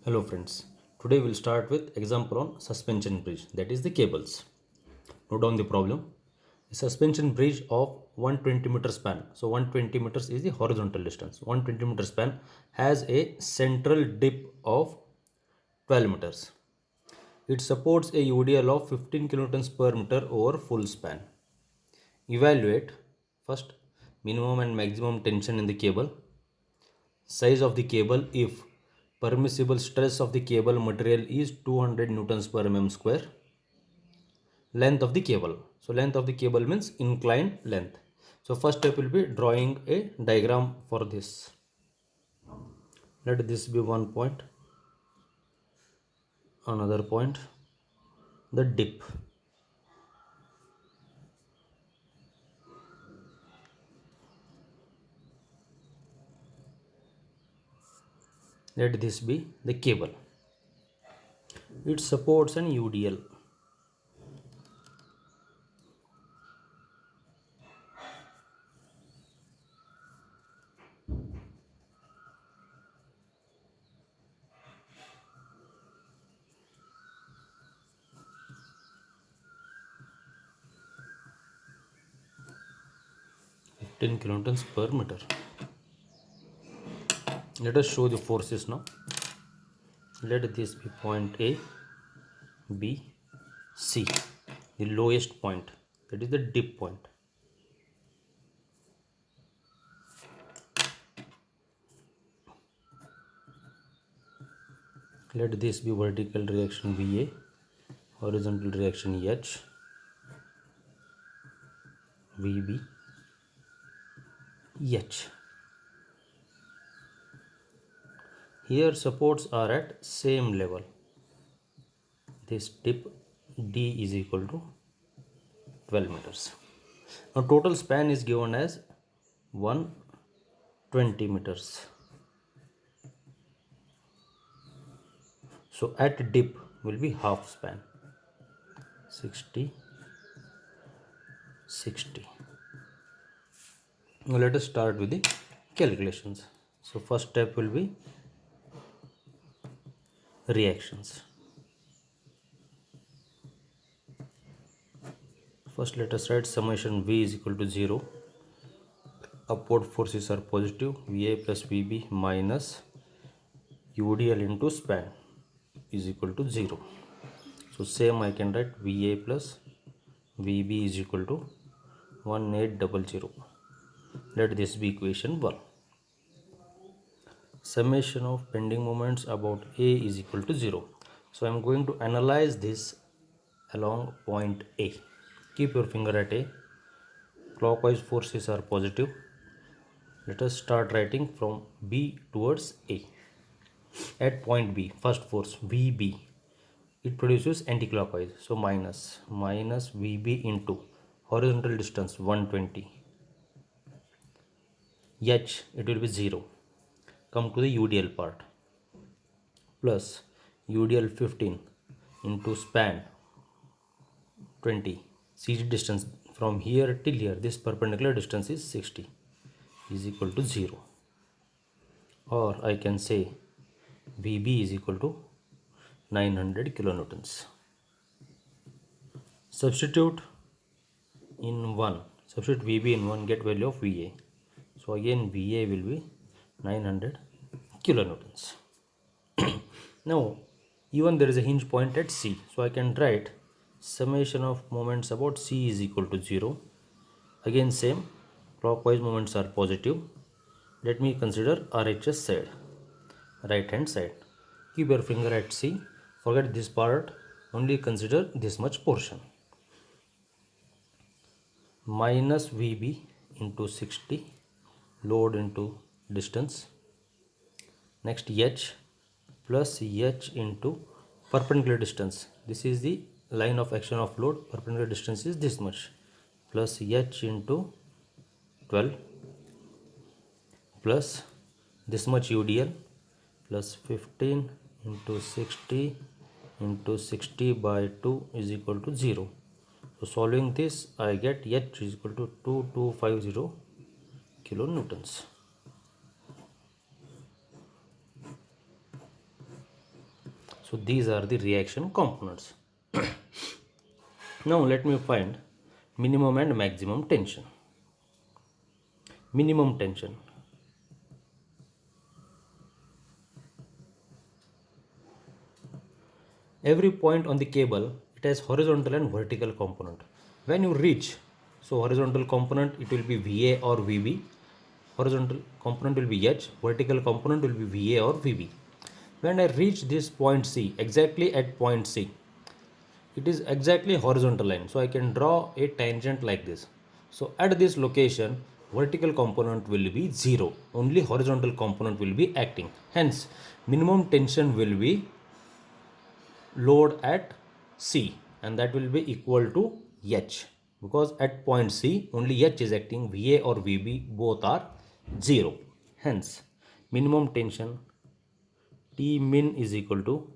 Hello friends. Today we'll start with example on suspension bridge, that is the cables. Note down the problem. A suspension bridge of 120 meter span. So 120 meters is the horizontal distance. 120 meter span has a central dip of 12 meters. It supports a UDL of 15 kilonewtons per meter over full span. Evaluate first minimum and maximum tension in the cable, size of the cable if permissible stress of the cable material is 200 newtons per mm square, length of the cable. So length of the cable means inclined length. So first step will be drawing a diagram for this. Let this be one point, another point, the dip. Let this be the cable. It supports an UDL. 15 kilonewtons per meter. Let us show the forces now. Let this be point A, B, C, the lowest point, that is the dip point. Let this be vertical reaction VA, horizontal reaction H, VB, H. Here supports are at same level. This dip D is equal to 12 meters. Now total span is given as 120 meters. So at dip will be half span, 60, 60. Now let us start with the calculations. So first step will be reactions. First let us write summation V is equal to 0. Upward forces are positive, VA plus VB minus UDL into span is equal to 0. So same I can write VA plus VB is equal to 1800. Let this be equation 1. Summation of bending moments about A is equal to 0. So I am going to analyze this along point A. Keep your finger at A. Clockwise forces are positive. Let us start writing from B towards A. At point B, first force VB, it produces anti-clockwise. So minus VB into horizontal distance 120. H, it will be 0. Come to the UDL part. Plus UDL 15 into span 20. CG distance from here till here, this perpendicular distance is 60, is equal to 0. Or I can say VB is equal to 900 kilonewtons. Substitute in 1. Substitute VB in 1, get value of VA. So again VA will be 900 kilonewtons. Now even there is a hinge point at C. So I can write summation of moments about C is equal to 0. Again same, clockwise moments are positive. Let me consider RHS side, right hand side. Keep your finger at C. Forget this part. Only consider this much portion. Minus VB into 60, load into distance. Next H plus H into perpendicular distance. This is the line of action of load. Perpendicular distance is this much. Plus H into 12 plus this much UDL plus 15 into 60 into 60 by 2 is equal to 0. So solving this, I get H is equal to 2250 kilonewtons. So these are the reaction components. Now let me find minimum and maximum tension. Minimum tension. Every point on the cable, it has horizontal and vertical component. When you reach, so horizontal component, it will be VA or VB. Horizontal component will be H, vertical component will be VA or VB. When I reach this point C, exactly at point C, it is exactly horizontal line, so I can draw a tangent like this. So at this location, vertical component will be 0, only horizontal component will be acting. Hence minimum tension will be load at C, and that will be equal to H, because at point C only H is acting, VA or VB both are 0. Hence minimum tension T min is equal to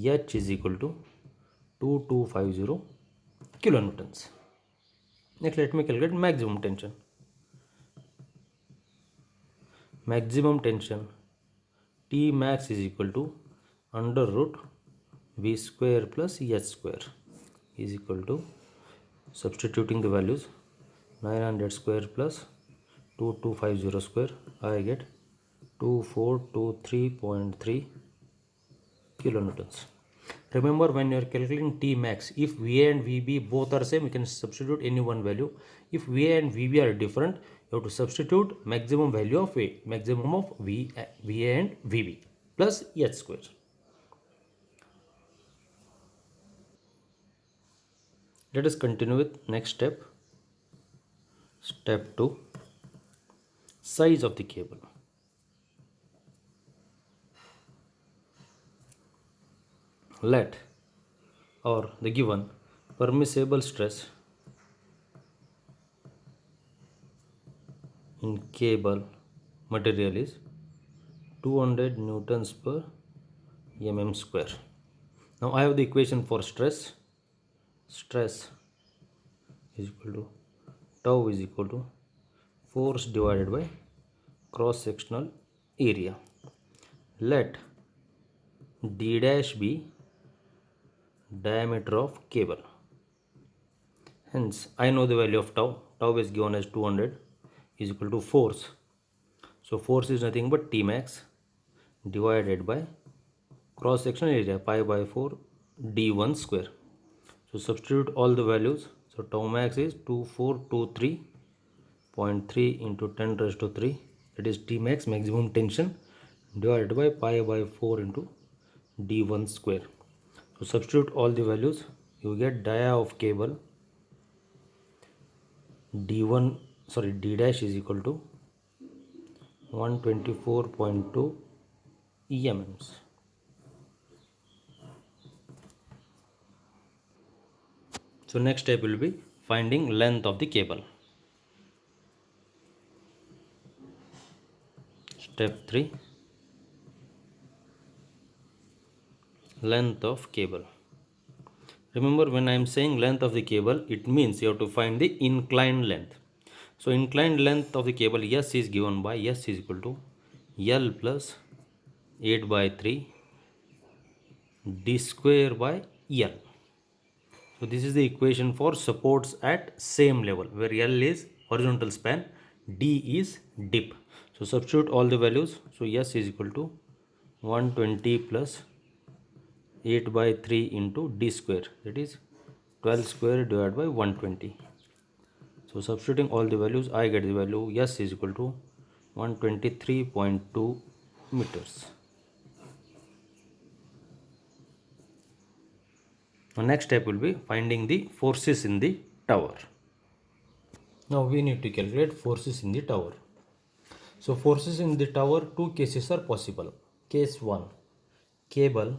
H is equal to 2250 kilonewtons. Next, let me calculate maximum tension. Maximum tension T max is equal to under root V square plus H square is equal to, substituting the values, 900 square plus 2250 square, I get 2423.3 kilonewtons. Remember, when you are calculating T max, if VA and VB both are same, you can substitute any one value. If VA and VB are different, you have to substitute maximum value of A, maximum of VA and VB plus H square. Let us continue with next step. Step 2, size of the cable. Let, or the given permissible stress in cable material is 200 newtons per mm square. Now I have the equation for stress. Stress is equal to tau is equal to force divided by cross sectional area. Let d dash be diameter of cable. Hence I know the value of tau. Tau is given as 200 is equal to force. So force is nothing but T max divided by cross sectional area, pi by 4 d1 square. So substitute all the values. So tau max is 2423.3 into 10 raised to 3, that is T max, maximum tension, divided by pi by 4 into d1 square. So substitute all the values, you get dia of cable d dash is equal to 124.2 EMMs. So next step will be finding length of the cable. Step 3, length of cable. Remember, when I am saying length of the cable, it means you have to find the inclined length. So inclined length of the cable S is given by S is equal to L plus 8 by 3 d square by L. So this is the equation for supports at same level, where L is horizontal span, D is dip. So substitute all the values. So S is equal to 120 plus 8 by 3 into D square, that is 12 square divided by 120. So substituting all the values, I get the value S is equal to 123.2 meters. The next step will be finding the forces in the tower. Now we need to calculate forces in the tower. So forces in the tower, two cases are possible. Case 1, cable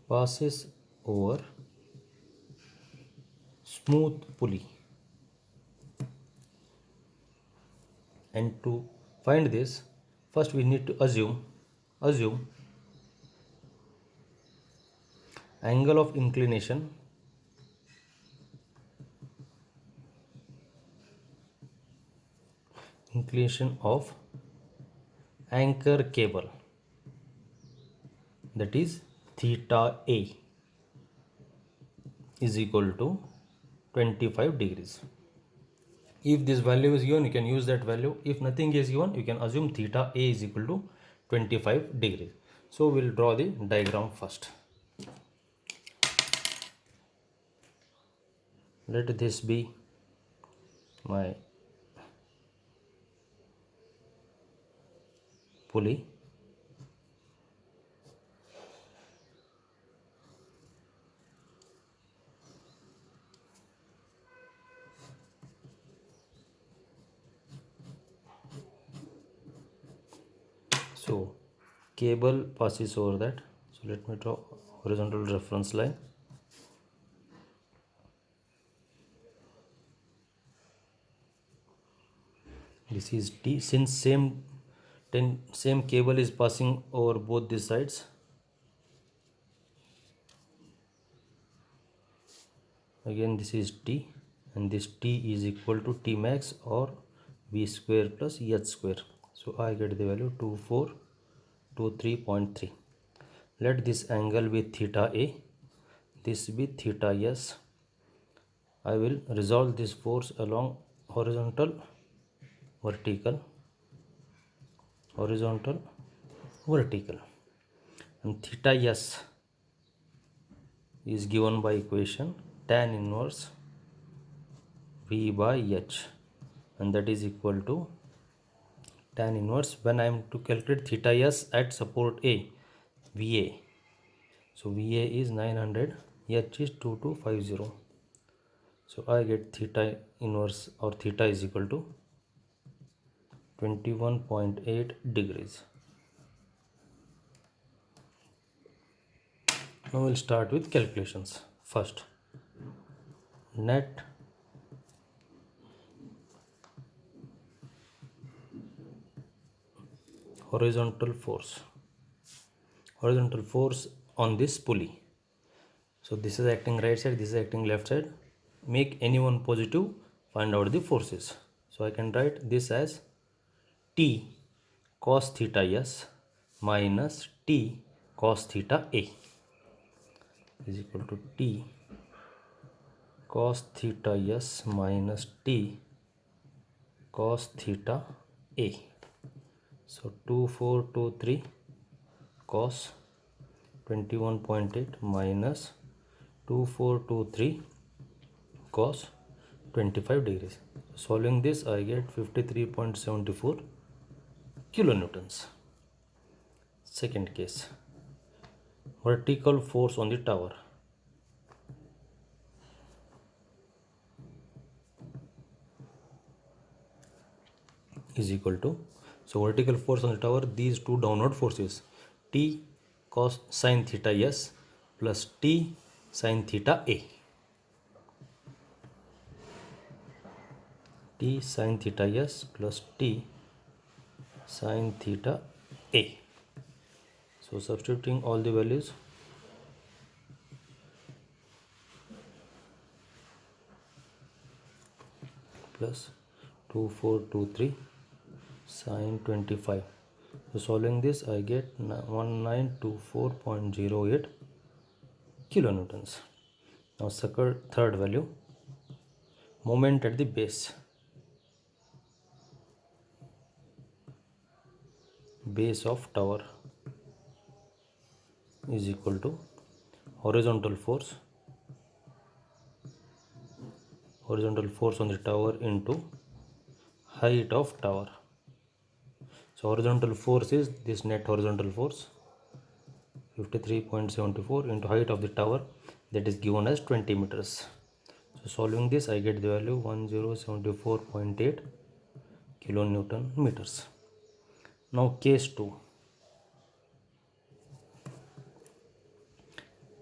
passes over smooth pulley, and to find this, first we need to assume angle of inclination of anchor cable, that is theta A, is equal to 25 degrees. If this value is given, you can use that value. If nothing is given, you can assume theta A is equal to 25 degrees. So we'll draw the diagram first. Let this be my pulley. So cable passes over that. So let me draw horizontal reference line. This is T. Since same cable is passing over both these sides, again this is T, and this T is equal to T max or V square plus H square. So I get the value 2423.3. Let this angle be theta A, this be theta S. I will resolve this force along horizontal, vertical, horizontal, vertical, and theta S is given by equation tan inverse V by H, and that is equal to tan inverse, when I am to calculate theta S at support A, VA. So VA is 900, H is 2250. So I get theta inverse or theta is equal to 21.8 degrees. Now we'll start with calculations. First, net horizontal force on this pulley. So this is acting right side, this is acting left side. Make any one positive, find out the forces. So I can write this as T cos theta S minus T cos theta A is equal to T cos theta S minus T cos theta A. So 2423 cos 21.8 minus 2423 cos 25 degrees. Solving this, I get 53.74 kilonewtons. Second case, vertical force on the tower. Is equal to, so vertical force on the tower, these two downward forces, T cos sin theta S plus T sin theta A. T sin theta S plus T sin theta A. So substituting all the values, plus 2423 sin 25. So solving this, I get 1924.08 kilonewtons. Now third value, moment at the base of tower is equal to horizontal force on the tower into height of tower. So horizontal force is this net horizontal force 53.74 into height of the tower, that is given as 20 meters. So solving this, I get the value 1074.8 kilonewton meters. Now case 2,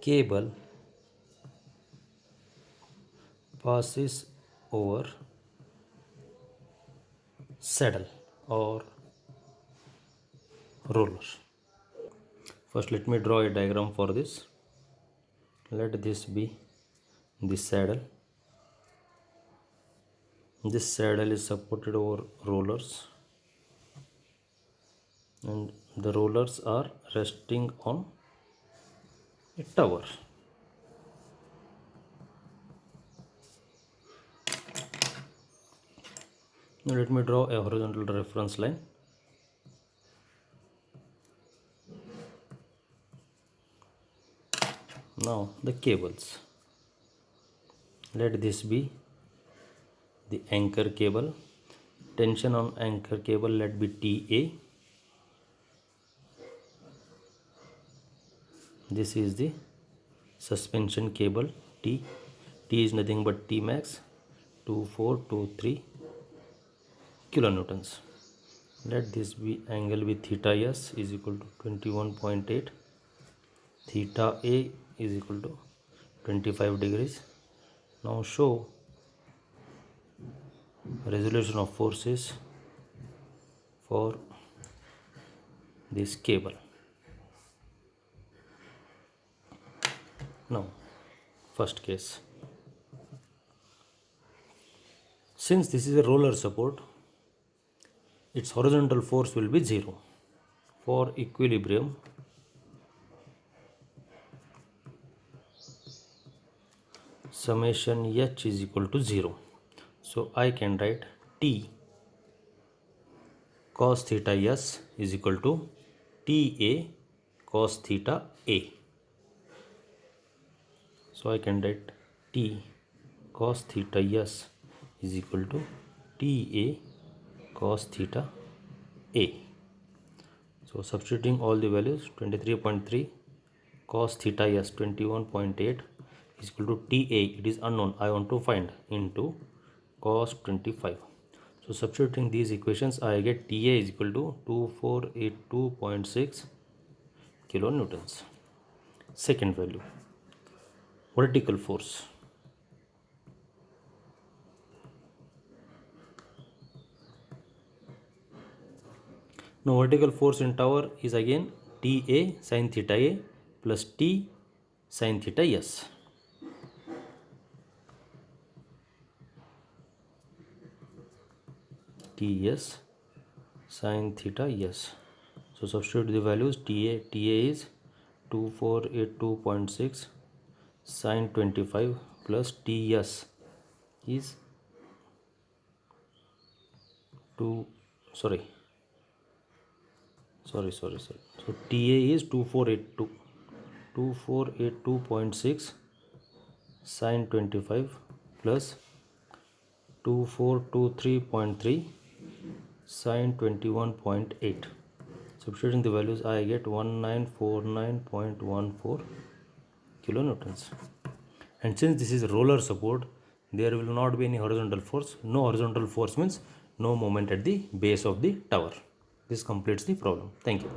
cable passes over saddle or roller. First let me draw a diagram for this. Let this be the saddle. This saddle is supported over rollers, and the rollers are resting on a tower. Now let me draw a horizontal reference line. Now the cables. Let this be the anchor cable. Tension on anchor cable let be TA. This is the suspension cable T. T is nothing but T max 2423 kilonewtons. Let this be angle with theta S is equal to 21.8. Theta A is equal to 25 degrees. Now show resolution of forces for this cable. Now first case, since this is a roller support, its horizontal force will be 0. For equilibrium, summation H is equal to 0. So I can write T cos theta S is equal to TA cos theta A. So I can write T cos theta S is equal to TA cos theta A. So substituting all the values, 23.3 cos theta S 21.8 is equal to TA, it is unknown, I want to find, into cos 25. So substituting these equations, I get TA is equal to 2482.6 kilonewtons. Second value, vertical force. Now vertical force in tower is again TA sin theta A plus T sin theta S. Ts sin theta S. So substitute the values. TA is 2482.6 sin 25 plus Ts is so TA is 2482.6 sin 25 plus 2423.3 sin 21.8. Substituting the values, I get 1949.14 kilonewtons. And since this is roller support, there will not be any horizontal force. No horizontal force means no moment at the base of the tower. This completes the problem. Thank you.